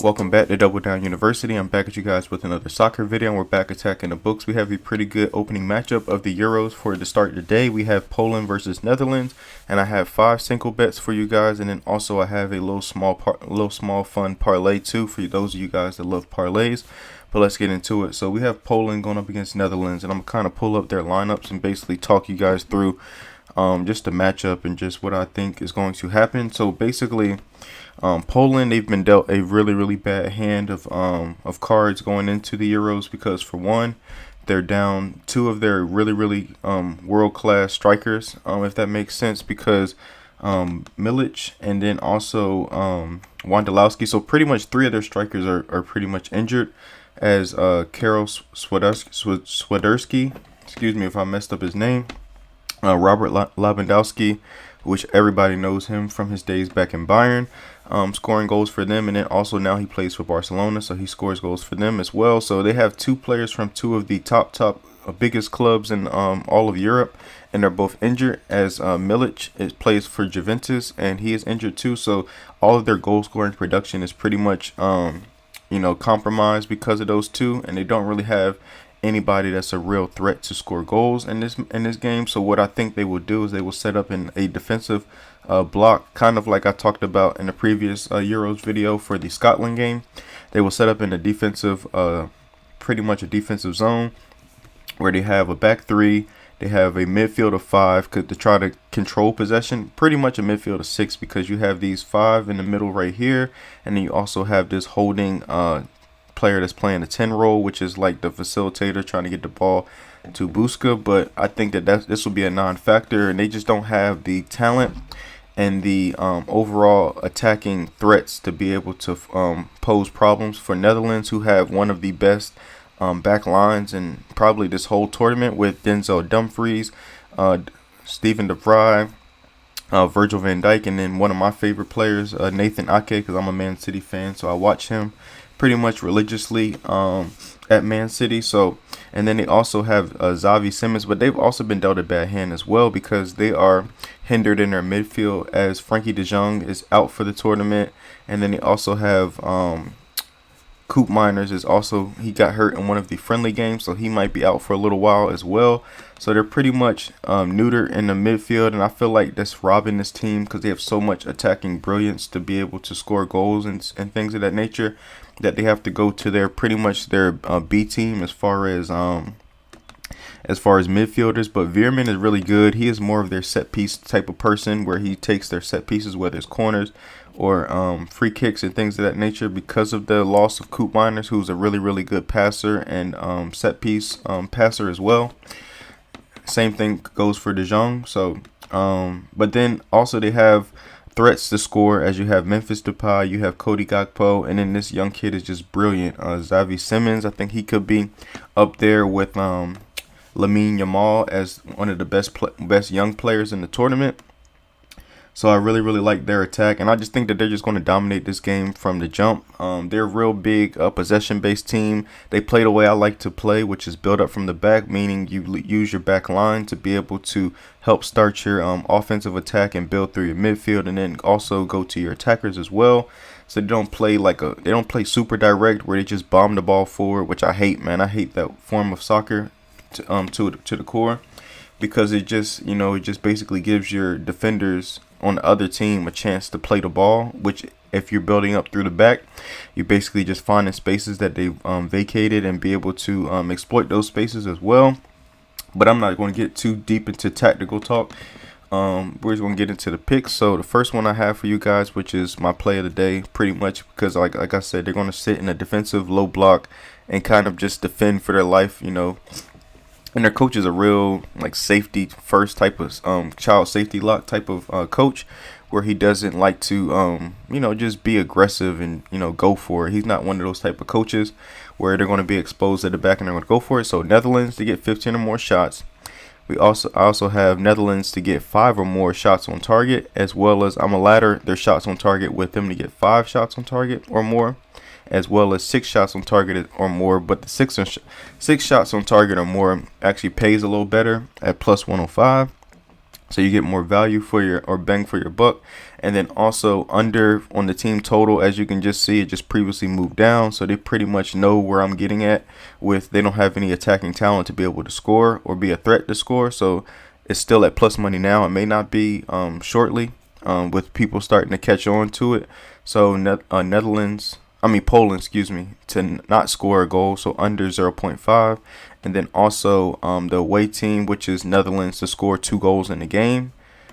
Welcome back to Double Down University. I'm back at you guys with another soccer video, and we're back attacking the books. We have a pretty good opening matchup of the Euros for the start of the day. We have Poland versus Netherlands, and I have 5 single bets for you guys, and then also I have a little small fun parlay too for those of you guys that love parlays. But let's get into it. So we have Poland going up against Netherlands, and I'm kind of pull up their lineups and basically talk you guys through just the matchup and just what I think is going to happen. So basically, Poland, they've been dealt a really bad hand of cards going into the Euros because, for one, they're down 2 of their really world-class strikers, if that makes sense, because Milic and then also Wondolowski. So pretty much 3 of their strikers are pretty much injured, as Karol Swiderski, excuse me if I messed up his name, Robert Lewandowski, which everybody knows him from his days back in Bayern, scoring goals for them, and then also now he plays for Barcelona, so he scores goals for them as well. So they have 2 players from 2 of the top biggest clubs in all of Europe, and they're both injured, as Milic plays for Juventus, and he is injured too. So all of their goal scoring production is pretty much compromised because of those 2, and they don't really have anybody that's a real threat to score goals in this game. So what I think they will do is they will set up in a defensive block, kind of like I talked about in the previous Euros video for the Scotland game. They will set up in a defensive, pretty much a defensive zone, where they have a back 3, they have a midfield of 5 to try to control possession, pretty much a midfield of 6, because you have these 5 in the middle right here, and then you also have this holding player that's playing a 10 role, which is like the facilitator trying to get the ball to Busquets. But I think that this will be a non-factor, and they just don't have the talent and the overall attacking threats to be able to pose problems for Netherlands, who have one of the best back lines in probably this whole tournament, with Denzel Dumfries, Steven de Vrij, Virgil van Dijk, and then one of my favorite players, Nathan Ake, because I'm a Man City fan, so I watch him pretty much religiously at Man City. So, and then they also have Xavi Simons, but they've also been dealt a bad hand as well, because they are hindered in their midfield, as Frankie de Jong is out for the tournament, and then they also have Coop Miners he got hurt in one of the friendly games, so he might be out for a little while as well. So they're pretty much neutered in the midfield, and I feel like that's robbing this team, because they have so much attacking brilliance to be able to score goals and things of that nature, that they have to go to their B team as far as midfielders. But Veerman is really good. He is more of their set piece type of person, where he takes their set pieces, whether it's corners or free kicks and things of that nature, because of the loss of Coop Miners, who's a really good passer and set piece passer as well. Same thing goes for De Jong. So but then also they have threats to score, as you have Memphis Depay, you have Cody Gakpo, and then this young kid is just brilliant, Xavi Simons. I think he could be up there with Lamine Yamal as one of the best young players in the tournament. So I really like their attack, and I just think that they're just going to dominate this game from the jump. They're a real big possession-based team. They play the way I like to play, which is build up from the back, meaning you use your back line to be able to help start your offensive attack and build through your midfield, and then also go to your attackers as well. So they don't play super direct, where they just bomb the ball forward, which I hate, man. I hate that form of soccer to the core, because it just basically gives your defenders on the other team a chance to play the ball, which, if you're building up through the back, you're basically just finding spaces that they've vacated and be able to exploit those spaces as well. But I'm not going to get too deep into tactical talk. We're just going to get into the picks. So the first one I have for you guys, which is my play of the day, pretty much because like I said, they're going to sit in a defensive low block and kind of just defend for their life, And their coach is a real safety first type of child safety lock type of coach, where he doesn't like to just be aggressive and go for it. He's not one of those type of coaches where they're going to be exposed at the back and they're going to go for it. So Netherlands to get 15 or more shots. I also have Netherlands to get 5 or more shots on target, as well as I'm a ladder their shots on target with them to get 5 shots on target or more, as well as 6 shots on target or more. But the 6 shots on target or more actually pays a little better at plus 105. So you get more value for your, or bang for your buck. And then also under on the team total, as you can just see, it just previously moved down. So they pretty much know where I'm getting at with, they don't have any attacking talent to be able to score or be a threat to score. So it's still at plus money now. It may not be shortly with people starting to catch on to it. So Poland, excuse me, to not score a goal, so under 0.5. And then also the away team, which is Netherlands, to score 2 goals in the game,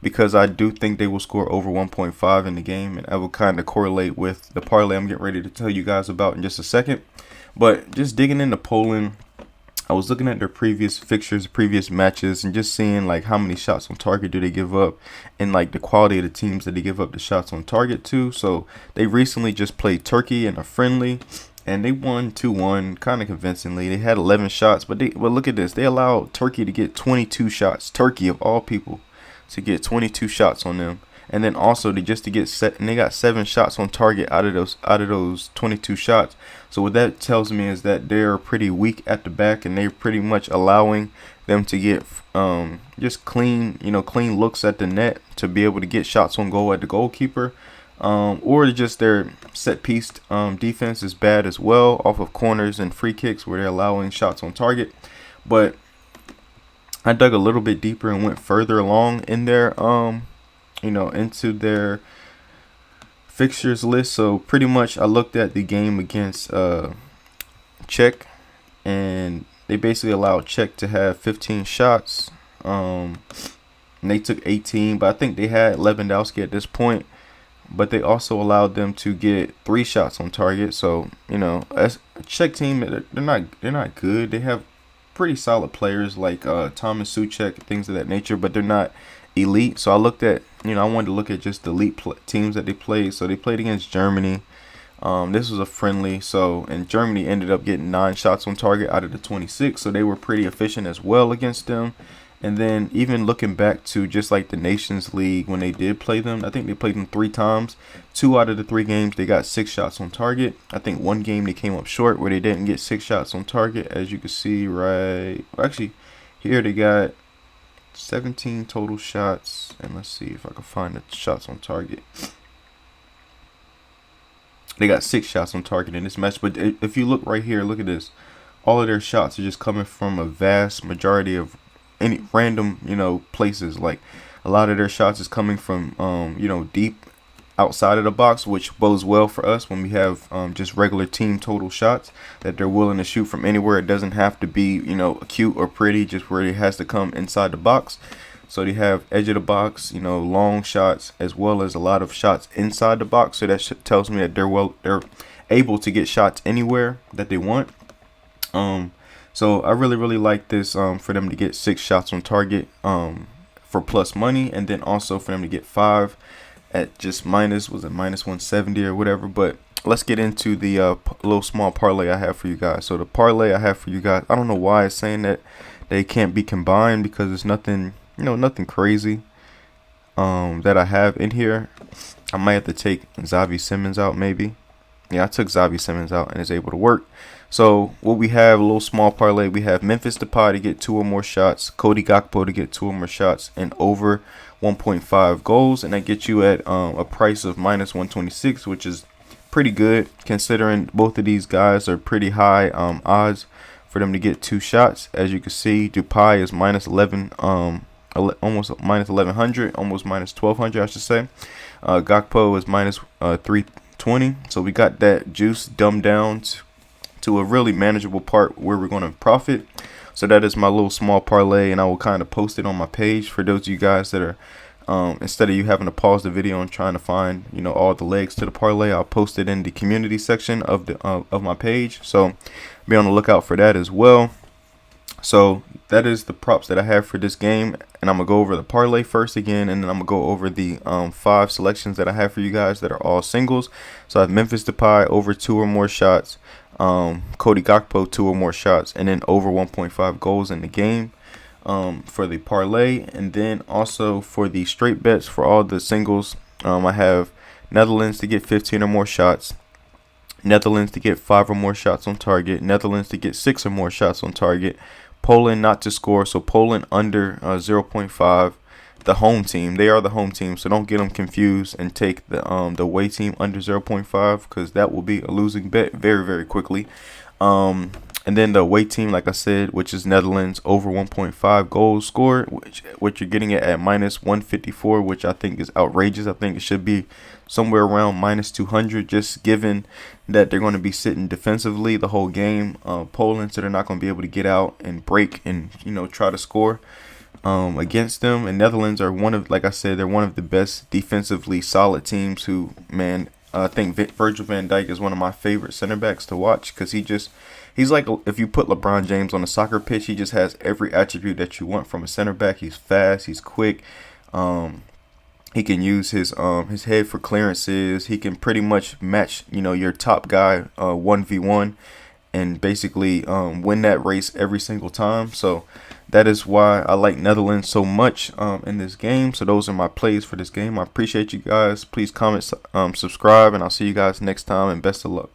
because I do think they will score over 1.5 in the game, and I will kind of correlate with the parlay I'm getting ready to tell you guys about in just a second. But just digging into Poland, I was looking at their previous fixtures, previous matches, and just seeing like how many shots on target do they give up, and like the quality of the teams that they give up the shots on target to. So they recently just played Turkey in a friendly, and they won 2-1 kind of convincingly. They had 11 shots, but look at this. They allowed Turkey to get 22 shots. Turkey, of all people, to get 22 shots on them. And then also they got 7 shots on target out of those 22 shots. So what that tells me is that they're pretty weak at the back, and they're pretty much allowing them to get just clean looks at the net to be able to get shots on goal at the goalkeeper. Or just their set piece defense is bad as well, off of corners and free kicks where they're allowing shots on target. But I dug a little bit deeper and went further along in their into their fixtures list. So pretty much I looked at the game against Czech, and they basically allowed Czech to have 15 shots. And they took 18, but I think they had Lewandowski at this point. But they also allowed them to get 3 shots on target. So as a Czech team, they're not good. They have pretty solid players like Thomas Souček, things of that nature, but they're not elite. So I looked at, I wanted to look at just the elite teams that they played. So they played against Germany. This was a friendly. And Germany ended up getting 9 shots on target out of the 26. So they were pretty efficient as well against them. And then even looking back to just like the Nations League, when they did play them, I think they played them 3 times. 2 out of the 3 games, they got 6 shots on target. I think 1 game they came up short where they didn't get 6 shots on target, as you can see here they got 17 total shots. And let's see if I can find the shots on target. They got 6 shots on target in this match. But if you look right here, look at this. All of their shots are just coming from a vast majority of any random places. Like a lot of their shots is coming from deep outside of the box, which bodes well for us when we have just regular team total shots that they're willing to shoot from anywhere. It doesn't have to be cute or pretty, just where it has to come inside the box. So they have edge of the box, long shots, as well as a lot of shots inside the box. So that tells me that they're able to get shots anywhere that they want. So I really like this for them to get 6 shots on target for plus money, and then also for them to get 5 at just minus 170 or whatever. But let's get into the little small parlay I have for you guys. So the parlay I have for you guys, I don't know why it's saying that they can't be combined, because it's nothing crazy that I have in here. I might have to take Xavi Simons out maybe. Yeah, I took Xavi Simons out and it's able to work. So what we have, a little small parlay, we have Memphis Depay to get 2 or more shots, Cody Gakpo to get 2 or more shots, and over 1.5 goals. And that gets you at a price of minus 126, which is pretty good considering both of these guys are pretty high odds for them to get 2 shots. As you can see, Depay is minus 11, almost minus 1100, almost minus 1200, I should say. Gakpo is minus 320. So we got that juice dumbed down to a really manageable part where we're going to profit. So that is my little small parlay, and I will kind of post it on my page for those of you guys that are instead of you having to pause the video and trying to find all the legs to the parlay, I'll post it in the community section of the of my page. So be on the lookout for that as well. So that is the props that I have for this game, and I'm gonna go over the parlay first again, and then I'm gonna go over the 5 selections that I have for you guys that are all singles. So I have Memphis Depay over 2 or more shots, Cody Gakpo 2 or more shots, and then over 1.5 goals in the game for the parlay. And then also for the straight bets for all the singles, I have Netherlands to get 15 or more shots, Netherlands to get 5 or more shots on target, Netherlands to get 6 or more shots on target, Poland not to score, so Poland under 0.5, the home team. They are the home team, so don't get them confused and take the away team under 0.5, because that will be a losing bet very, very quickly. And then the away team, like I said, which is Netherlands, over 1.5 goals scored, which you're getting it at minus 154, which I think is outrageous. I think it should be somewhere around minus 200, just given that they're going to be sitting defensively the whole game. Poland, so they're not going to be able to get out and break and try to score against them. And Netherlands are like I said, they're one of the best defensively solid teams. Who, man, I think Virgil van Dijk is one of my favorite center backs to watch, because he's like, if you put LeBron James on a soccer pitch, he just has every attribute that you want from a center back. He's fast, he's quick. He can use his head for clearances. He can pretty much match, your top guy 1v1 and basically win that race every single time. So that is why I like Netherlands so much in this game. So those are my plays for this game. I appreciate you guys. Please comment, subscribe, and I'll see you guys next time, and best of luck.